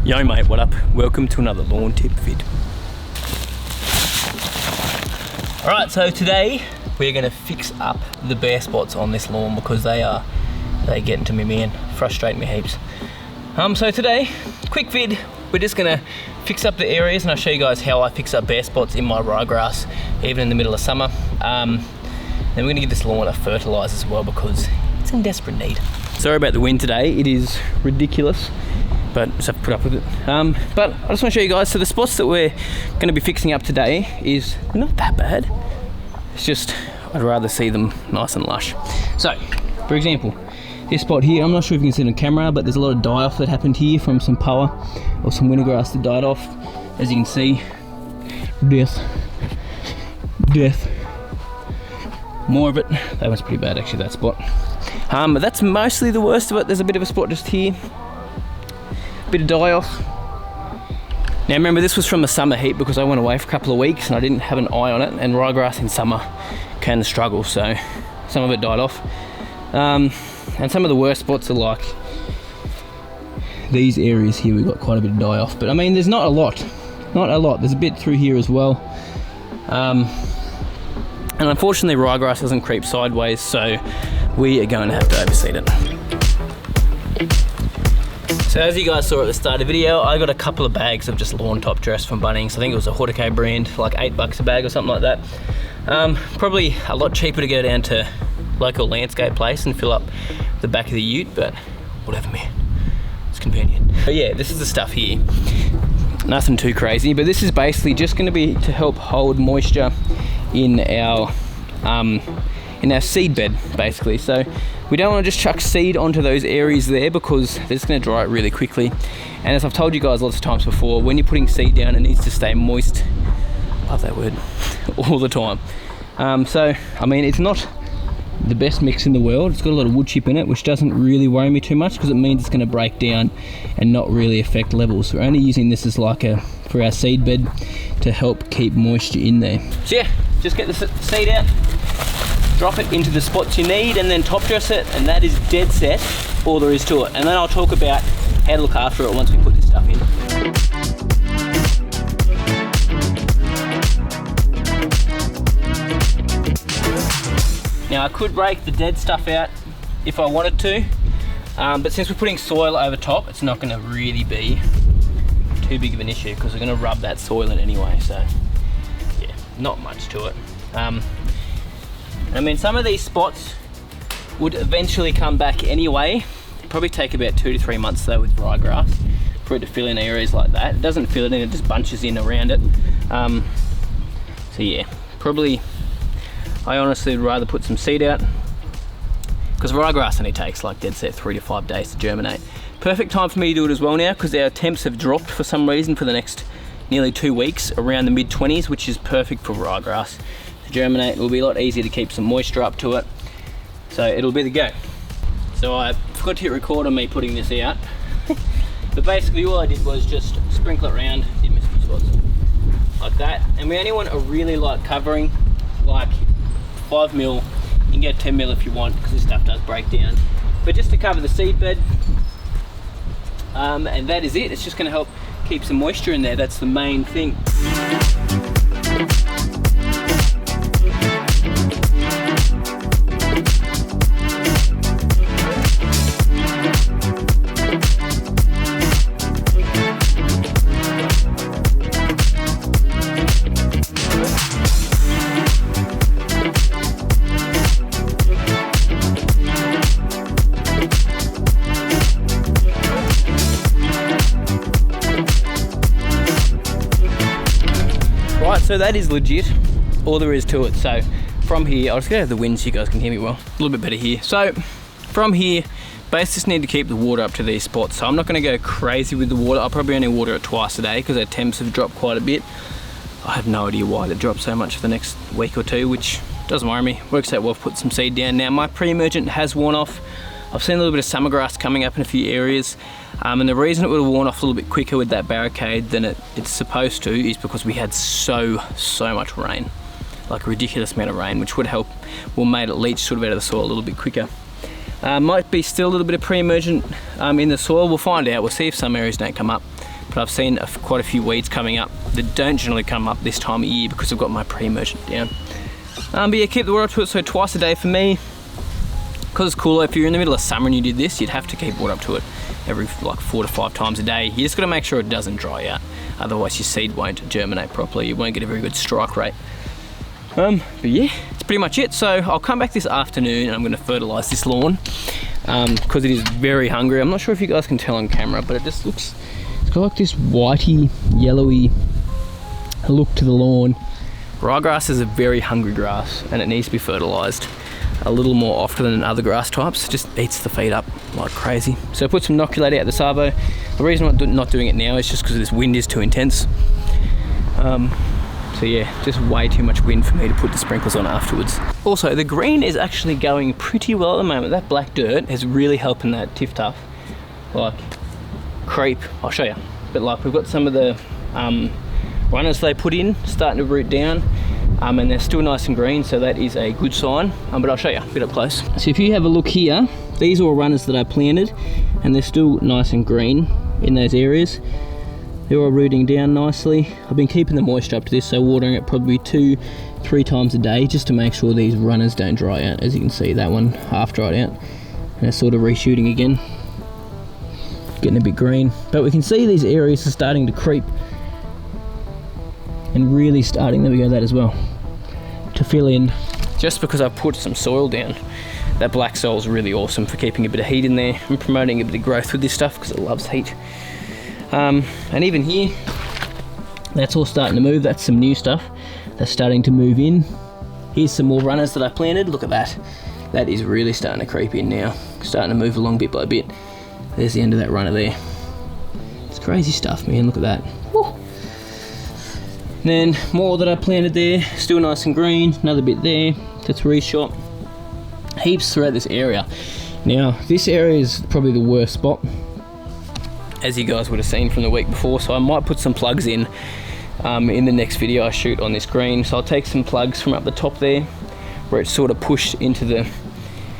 Yo mate, what up? Welcome to another lawn tip vid. Alright, so today we're going to fix up the bare spots on this lawn because they're getting to me, man, frustrating me heaps. So today, quick vid, we're just going to fix up the areas and I'll show you guys how I fix up bare spots in my ryegrass, even in the middle of summer. Then we're going to give this lawn a fertiliser as well because it's in desperate need. Sorry about the wind today, it is ridiculous, but just have to put up with it. But I just want to show you guys, so the spots that we're going to be fixing up today is not that bad. It's just, I'd rather see them nice and lush. So, for example, this spot here, I'm not sure if you can see it on camera, but there's a lot of die-off that happened here from some poa or some winter grass that died off. As you can see, death. More of it. That one's pretty bad actually, that spot. But that's mostly the worst of it. There's a bit of a spot just here. A bit of die-off. Now remember, this was from the summer heat because I went away for a couple of weeks and I didn't have an eye on it, and ryegrass in summer can struggle, so some of it died off. And some of the worst spots are like these areas here. We've got quite a bit of die-off, but I mean there's not a lot. There's a bit through here as well. And unfortunately ryegrass doesn't creep sideways, so we are going to have to overseed it. So as you guys saw at the start of the video, I got a couple of bags of just lawn top dress from Bunnings. I think it was a Hortico brand, like $8 a bag or something like that. Probably a lot cheaper to go down to local landscape place and fill up the back of the ute, but whatever, man, it's convenient. But yeah, this is the stuff here. Nothing too crazy, but this is basically just going to be to help hold moisture in our seed bed, basically. So we don't want to just chuck seed onto those areas there because they're just going to dry it really quickly. And as I've told you guys lots of times before, when you're putting seed down, it needs to stay moist, love that word, all the time. So I mean, it's not the best mix in the world. It's got a lot of wood chip in it, which doesn't really worry me too much because it means it's going to break down and not really affect levels. We're only using this as like for our seed bed to help keep moisture in there. So yeah, just get the seed out, drop it into the spots you need, and then top dress it, and that is dead set all there is to it. And then I'll talk about how to look after it once we put this stuff in. Now I could break the dead stuff out if I wanted to, but since we're putting soil over top, it's not going to really be too big of an issue because we're going to rub that soil in anyway, so yeah, not much to it. I mean, some of these spots would eventually come back anyway. It'd probably take about 2 to 3 months though with ryegrass for it to fill in areas like that. It doesn't fill it in, it just bunches in around it. So yeah, probably I honestly would rather put some seed out because ryegrass only takes like dead set 3 to 5 days to germinate. Perfect time for me to do it as well now because our temps have dropped for some reason for the next nearly 2 weeks around the mid-20s, which is perfect for ryegrass to germinate. It will be a lot easier to keep some moisture up to it, so it'll be the go. So I forgot to hit record on me putting this out, but basically all I did was just sprinkle it around, did miss a few spots, like that. And we only want a really light covering, like 5 mil. You can get 10 mil if you want because this stuff does break down, but just to cover the seed bed. And that is it. It's just going to help keep some moisture in there. That's the main thing. So that is legit, all there is to it. So from here, I'll just go to the wind so you guys can hear me well, a little bit better here. So from here, basically just need to keep the water up to these spots. So I'm not going to go crazy with the water. I'll probably only water it twice a day because our temps have dropped quite a bit. I have no idea why they dropped so much for the next week or two, which doesn't worry me. Works out well, put some seed down. Now my pre-emergent has worn off. I've seen a little bit of summer grass coming up in a few areas. And the reason it would have worn off a little bit quicker with that barricade than it's supposed to is because we had so much rain, like a ridiculous amount of rain, which would help, made it leach sort of out of the soil a little bit quicker. Might be still a little bit of pre-emergent in the soil. We'll find out. We'll see if some areas don't come up. but I've seen quite a few weeds coming up that don't generally come up this time of year because I've got my pre-emergent down. But yeah, keep the water up to it, so twice a day for me. Because it's cooler, if you're in the middle of summer and you did this, you'd have to keep water up to it every like 4 to 5 times a day. You just got to make sure it doesn't dry out, otherwise your seed won't germinate properly. You won't get a very good strike rate. But yeah, it's pretty much it. So I'll come back this afternoon and I'm going to fertilise this lawn because it is very hungry. I'm not sure if you guys can tell on camera, but it just looks, it's got like this whitey, yellowy look to the lawn. Ryegrass is a very hungry grass and it needs to be fertilised a little more often than other grass types. It just eats the feed up like crazy. So I put some inoculate out the Savo. The reason I'm not doing it now is just because this wind is too intense. So yeah, just way too much wind for me to put the sprinklers on afterwards. Also, the green is actually going pretty well at the moment. That black dirt is really helping that tiff-tuff like creep. I'll show you. But like we've got some of the runners they put in starting to root down. And they're still nice and green, so that is a good sign. But I'll show you a bit up close. So if you have a look here, these are all runners that I planted and they're still nice and green in those areas. They're all rooting down nicely. I've been keeping the moisture up to this, so watering it probably 2-3 times a day just to make sure these runners don't dry out. As you can see, that one half dried out and it's sort of reshooting again, getting a bit green. But we can see these areas are starting to creep and really starting, there we go, that as well, to fill in. Just because I've put some soil down, that black soil is really awesome for keeping a bit of heat in there and promoting a bit of growth with this stuff because it loves heat. And even here, that's all starting to move. That's some new stuff that's starting to move in. Here's some more runners that I planted. Look at that. That is really starting to creep in now, starting to move along bit by bit. There's the end of that runner there. It's crazy stuff, man. Look at that. Woo. Then more that I planted there, still nice and green. Another bit there, that's reshot. Heaps throughout this area. Now, this area is probably the worst spot, as you guys would have seen from the week before, so I might put some plugs in the next video I shoot on this green. So I'll take some plugs from up the top there, where it's sort of pushed into the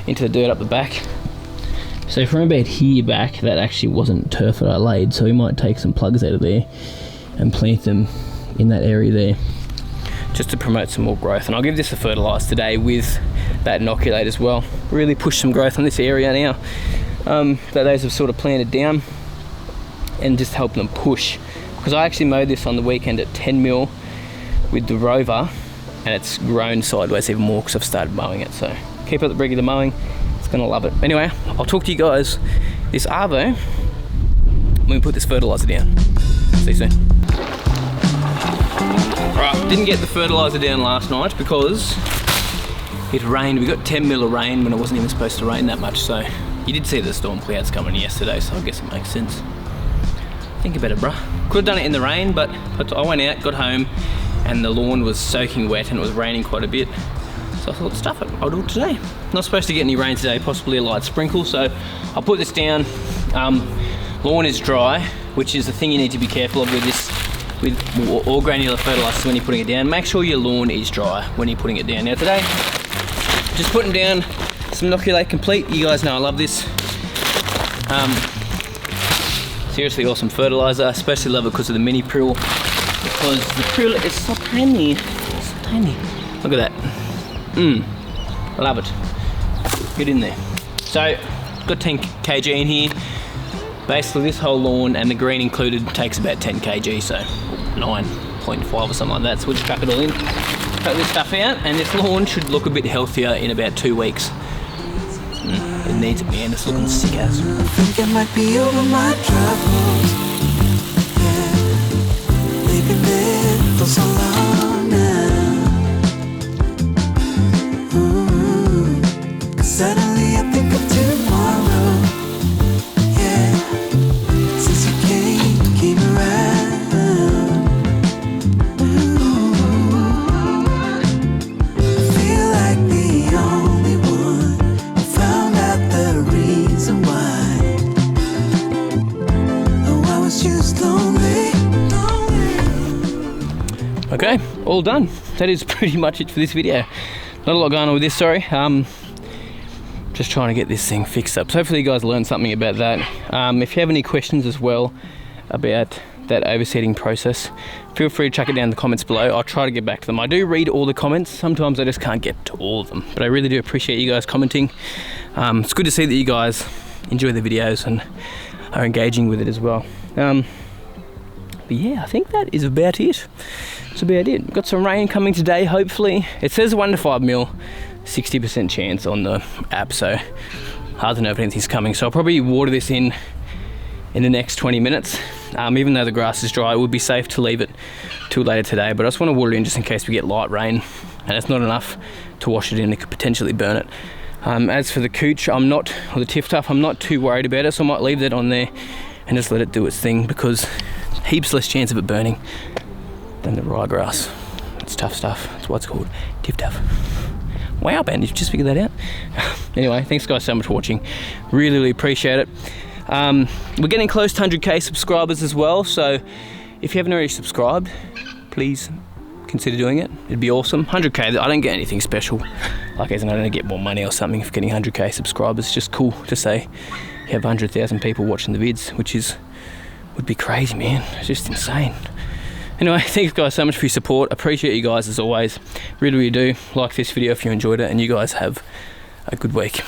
dirt up the back. So from about here back, that actually wasn't turf that I laid, so we might take some plugs out of there and plant them in that area there, just to promote some more growth. And I'll give this a fertilise today with that inoculate as well. Really push some growth on this area now that those have sort of planted down, and just help them push. Because I actually mowed this on the weekend at 10 mil with the rover, and it's grown sideways even more because I've started mowing it. So keep up the regular mowing, it's gonna love it. Anyway, I'll talk to you guys this arvo when we put this fertiliser down. See you soon. Right, didn't get the fertiliser down last night because it rained. We got 10 mil of rain when it wasn't even supposed to rain that much. So you did see the storm clouds coming yesterday, so I guess it makes sense. Think about it, bruh. Could have done it in the rain, but I went out, got home, and the lawn was soaking wet and it was raining quite a bit. So I thought, stuff it, I'll do it today. Not supposed to get any rain today, possibly a light sprinkle, so I'll put this down. Lawn is dry, which is the thing you need to be careful of with this, with all granular fertilizers when you're putting it down. Make sure your lawn is dry when you're putting it down. Now today, just putting down some inoculate complete. You guys know I love this. Seriously awesome fertilizer. I especially love it because of the mini prill, because the prill is so tiny. It's so tiny. Look at that. I love it. Get in there. So, got 10 kg in here. Basically this whole lawn and the green included takes about 10 kg, so 9.5 or something like that. So we'll just chuck it all in, cut this stuff out, and this lawn should look a bit healthier in about 2 weeks. It needs it, man. It's looking sick as. I think I might be over my troubles. Yeah, they've been there for so long now. Cause suddenly I think of tomorrow. Yeah, since you came around. I feel like the only one who found out the reason why. Oh, I was just lonely. Okay, all done. That is pretty much it for this video. Not a lot going on with this, sorry. Just trying to get this thing fixed up. So hopefully you guys learned something about that. If you have any questions as well about that overseeding process, feel free to chuck it down in the comments below. I'll try to get back to them. I do read all the comments. Sometimes I just can't get to all of them, but I really do appreciate you guys commenting. It's good to see that you guys enjoy the videos and are engaging with it as well. But yeah, I think that is about it. That's about it. Got some rain coming today, hopefully. It says 1 to 5 mil, 60% chance on the app, so hard to know if anything's coming. So I'll probably water this in the next 20 minutes. Even though the grass is dry, it would be safe to leave it till later today, but I just want to water it in just in case we get light rain and it's not enough to wash it in. It could potentially burn it. As for the cooch, or the tiff tuff, I'm not too worried about it, so I might leave that on there and just let it do its thing, because heaps less chance of it burning than the ryegrass. It's tough stuff. That's what it's called, tiff tuff. Wow, Ben, did you just figure that out? Anyway, thanks guys so much for watching. Really, really appreciate it. We're getting close to 100k subscribers as well, so if you haven't already subscribed, please consider doing it. It'd be awesome. 100k, I don't get anything special, like as in I don't get more money or something for getting 100k subscribers. It's just cool to say you have 100,000 people watching the vids, which would be crazy, man. It's just insane. Anyway, thanks guys so much for your support. Appreciate you guys as always. Really, really do. Like this video if you enjoyed it, and you guys have a good week.